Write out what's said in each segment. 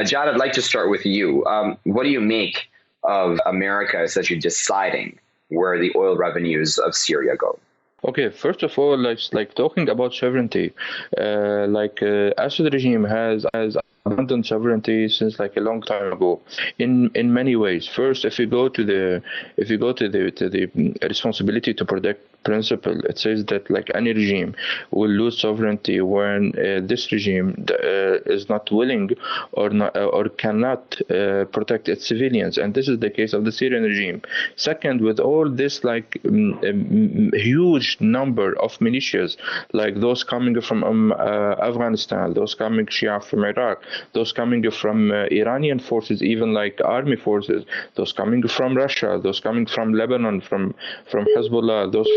Jad, I'd like to start with you. What do you make of America essentially deciding where the oil revenues of Syria go? Okay, first of all, like talking about sovereignty, Assad regime has abandoned sovereignty since like a long time ago, in many ways. First, if you go to the responsibility to protect principle, it says that like any regime will lose sovereignty when this regime is not willing or cannot protect its civilians, and this is the case of the Syrian regime. Second, with all this huge number of militias, like those coming from Afghanistan, those coming Shia from Iraq, those coming from Iranian forces, even like army forces, those coming from Russia, those coming from Lebanon, from Hezbollah, those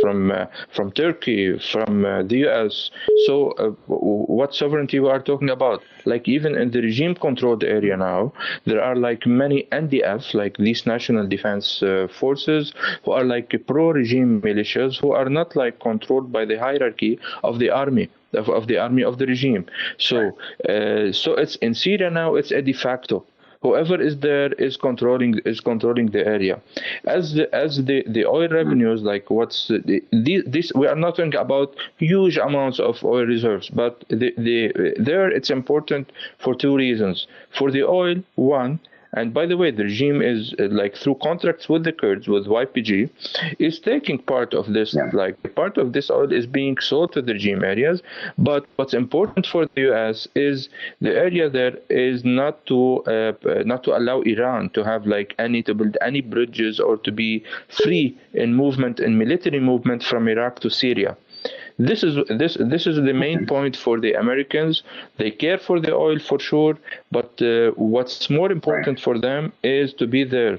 from Turkey, from the US. So what sovereignty we are talking about? Like even in the regime-controlled area now, there are like many NDF, like these national defense forces, who are like pro-regime militias, who are not like controlled by the hierarchy of the army. Of the army of the regime. So it's in Syria now, it's a de facto. Whoever is there is controlling the area. As the oil revenues, like this, we are not talking about huge amounts of oil reserves, but there it's important for two reasons. For the oil, one. And by the way, the regime is like through contracts with the Kurds, with YPG, is taking part of this. Yeah. Like part of this oil is being sold to the regime areas. But what's important for the U.S. is the area there is not to allow Iran to have like to build any bridges or to be free in military movement from Iraq to Syria. This is the main point for the Americans. They care for the oil for sure, but what's more important for them is to be there